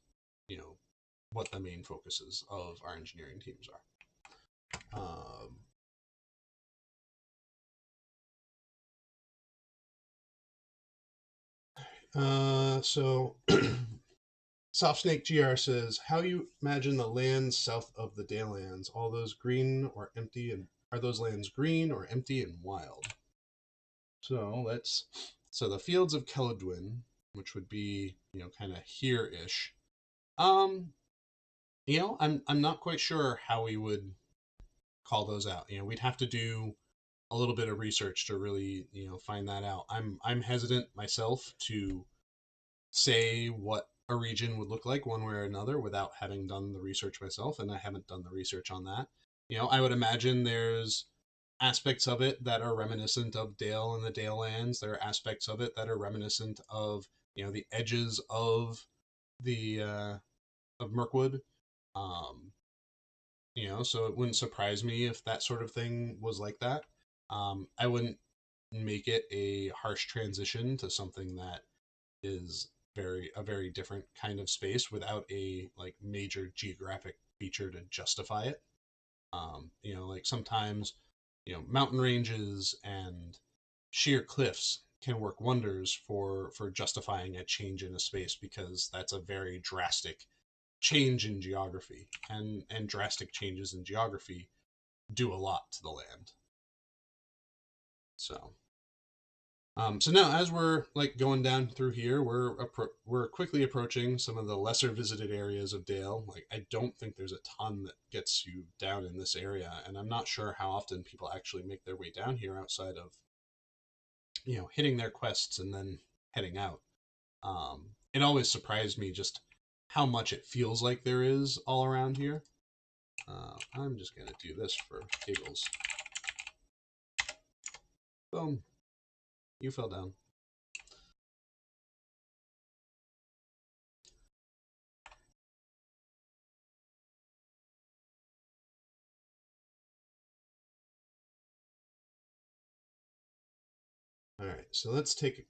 what the main focuses of our engineering teams are. So Soft Snake GR says, how you imagine the lands south of the Dalelands? All those green or empty, and are those lands green or empty and wild? So the fields of Celadwyn, which would be, kind of here-ish. I'm not quite sure how we would call those out. We'd have to do a little bit of research to really, find that out. I'm hesitant myself to say what a region would look like one way or another without having done the research myself, and I haven't done the research on that. I would imagine there's aspects of it that are reminiscent of Dale and the Dale lands. There are aspects of it that are reminiscent of the edges of the of Mirkwood. Um, so it wouldn't surprise me if that sort of thing was like that. I wouldn't make it a harsh transition to something that is a very different kind of space without a like major geographic feature to justify it. Like sometimes, mountain ranges and sheer cliffs can work wonders for justifying a change in a space, because that's a very drastic change in geography, and drastic changes in geography do a lot to the land. So now, as we're like going down through here, we're quickly approaching some of the lesser visited areas of Dale. Like, I don't think there's a ton that gets you down in this area, and I'm not sure how often people actually make their way down here outside of hitting their quests and then heading out. It always surprised me just how much it feels like there is all around here. I'm just gonna do this for giggles. Boom. You fell down. All right, so let's take a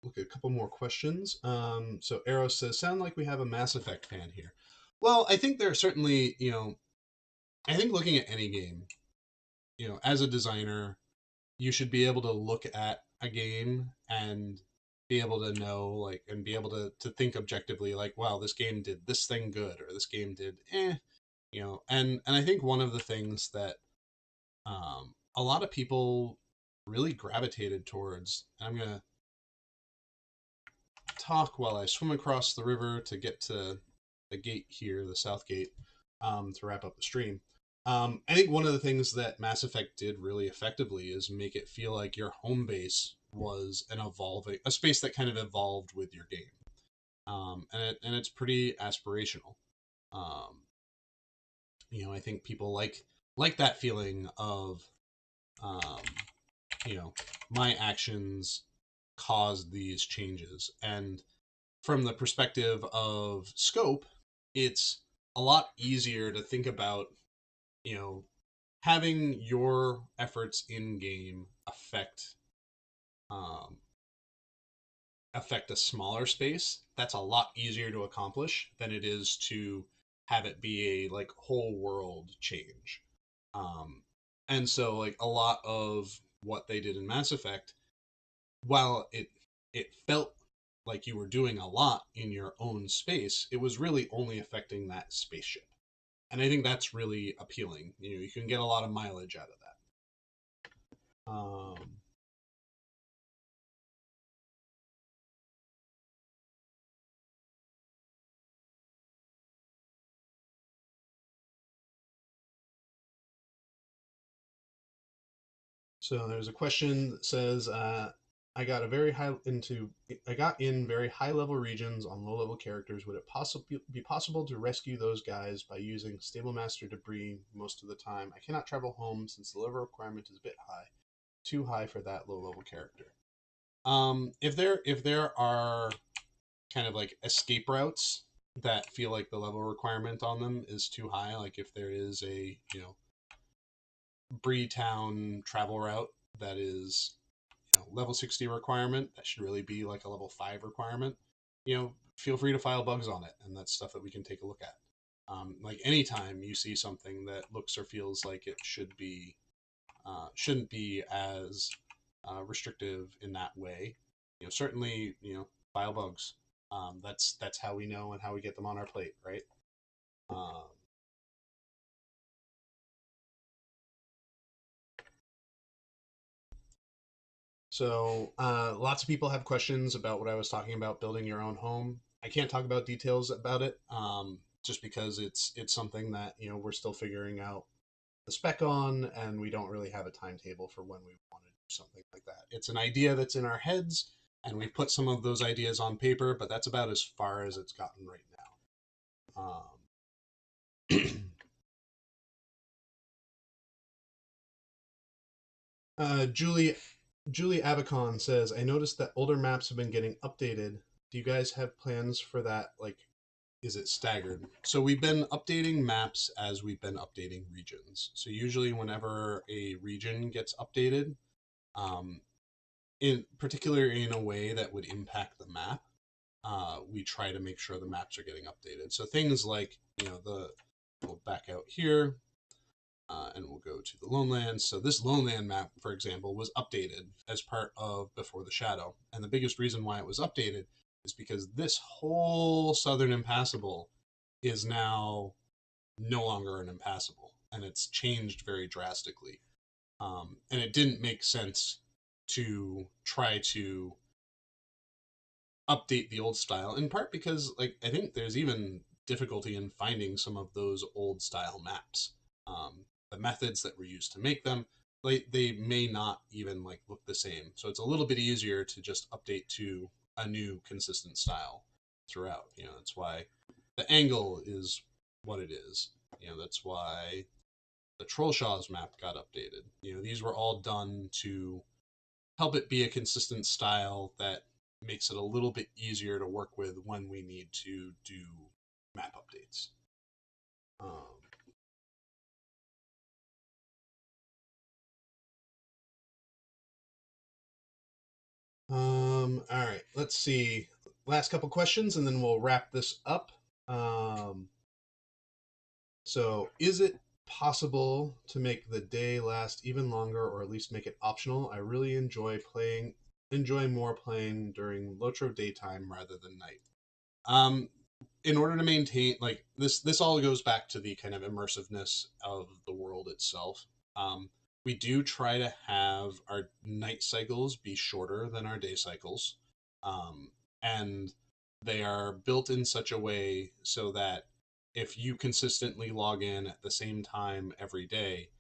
look at a couple more questions. So Arrow says, sound like we have a Mass Effect fan here. Well, I think there are certainly, I think looking at any game, as a designer, you should be able to look at a game and be able to know, like, and be able to think objectively, like, wow, this game did this thing good, or this game did and I think one of the things that a lot of people really gravitated towards, and I'm gonna talk while I swim across the river to get to the gate here, the south gate, to wrap up the stream. I think one of the things that Mass Effect did really effectively is make it feel like your home base was a space that kind of evolved with your game, and it's pretty aspirational. Um, I think people like that feeling of, um, my actions caused these changes, and from the perspective of scope, it's a lot easier to think about, you know, having your efforts in game um, affect a smaller space. That's a lot easier to accomplish than it is to have it be a like whole world change. Um, And so like a lot of what they did in Mass Effect, while it felt like you were doing a lot in your own space, it was really only affecting that spaceship. And I think that's really appealing. You can get a lot of mileage out of that. So there's a question that says, I got a very high into I got in very high level regions on low level characters. Would it be possible to rescue those guys by using stable master debris most of the time? I cannot travel home since the level requirement is a bit high, too high for that low level character. If there are kind of like escape routes that feel like the level requirement on them is too high, like if there is a Bree Town travel route that is level 60 requirement, that should really be like a level 5 requirement. Feel free to file bugs on it, and that's stuff that we can take a look at. Like anytime you see something that looks or feels like it shouldn't be as restrictive in that way, certainly file bugs. That's how we know and how we get them on our plate, right? Um, lots of people have questions about what I was talking about, building your own home. I can't talk about details about it, just because it's something that we're still figuring out the spec on, and we don't really have a timetable for when we want to do something like that. It's an idea that's in our heads, and we've put some of those ideas on paper, but that's about as far as it's gotten right now. uh, Julie Julie Avicon says, I noticed that older maps have been getting updated. Do you guys have plans for that? Like, is it staggered? So we've been updating maps as we've been updating regions. So usually whenever a region gets updated, um, in particular in a way that would impact the map, we try to make sure the maps are getting updated. So things like, we'll back out here, and we'll go to the Lonelands. So this Loneland map, for example, was updated as part of Before the Shadow. And the biggest reason why it was updated is because this whole southern impassable is now no longer an impassable. And it's changed very drastically. And it didn't make sense to try to update the old style, in part because like I think there's even difficulty in finding some of those old style maps. The methods that were used to make them, they may not even like look the same, so it's a little bit easier to just update to a new consistent style throughout. That's why the angle is what it is. That's why the Trollshaws map got updated. These were all done to help it be a consistent style that makes it a little bit easier to work with when we need to do map updates. Um, all right, let's see. Last couple questions, and then we'll wrap this up. Um, is it possible to make the day last even longer, or at least make it optional? I really enjoy more playing during Lotro daytime rather than night. Um, in order to maintain like this all goes back to the kind of immersiveness of the world itself. Um, we do try to have our night cycles be shorter than our day cycles, um, and they are built in such a way so that if you consistently log in at the same time every day,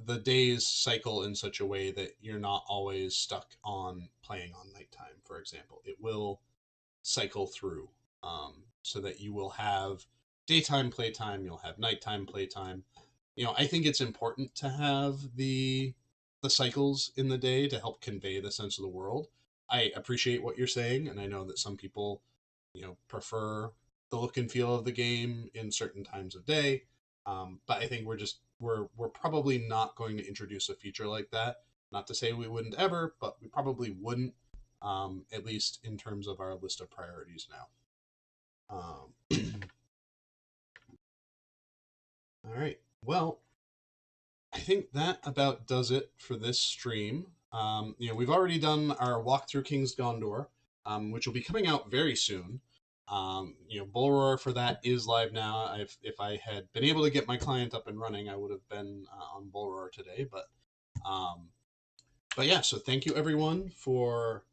the days cycle in such a way that you're not always stuck on playing on nighttime. For example, it will cycle through, so that you will have daytime playtime, you'll have nighttime playtime. I think it's important to have the cycles in the day to help convey the sense of the world. I appreciate what you're saying, and I know that some people, prefer the look and feel of the game in certain times of day. But I think we're probably not going to introduce a feature like that. Not to say we wouldn't ever, but we probably wouldn't, at least in terms of our list of priorities now. All right. Well, I think that about does it for this stream. We've already done our walk through King's Gondor, which will be coming out very soon. Bull Roar for that is live now. If I had been able to get my client up and running, I would have been on Bull Roar today. Um, but yeah, so thank you everyone for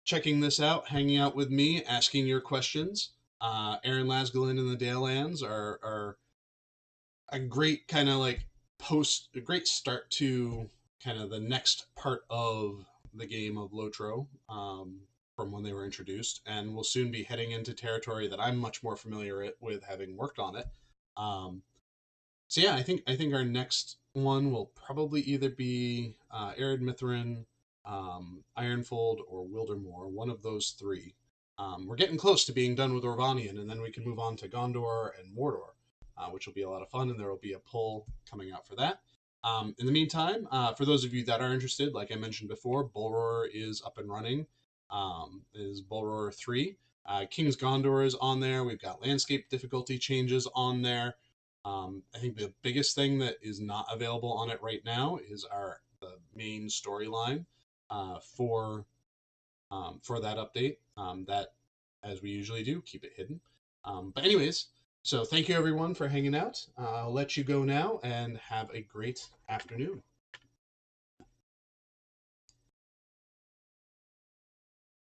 checking this out, hanging out with me, asking your questions. Eryn, Lasgalen, and the Dalelands are a great kind of like a great start to kind of the next part of the game of Lotro, from when they were introduced, and we'll soon be heading into territory that I'm much more familiar with, having worked on it. Um, so yeah, I think our next one will probably either be Arid Mithrin, Ironfold, or Wildermore, one of those three. We're getting close to being done with Orvanian, and then we can move on to Gondor and Mordor, which will be a lot of fun, and there will be a poll coming out for that. In the meantime, for those of you that are interested, like I mentioned before, Bull Roar is up and running. Is Bull Roar 3. King's Gondor is on there. We've got landscape difficulty changes on there. I think the biggest thing that is not available on it right now is the main storyline for that update. That, as we usually do, keep it hidden. But anyways, so thank you everyone for hanging out. I'll let you go now and have a great afternoon.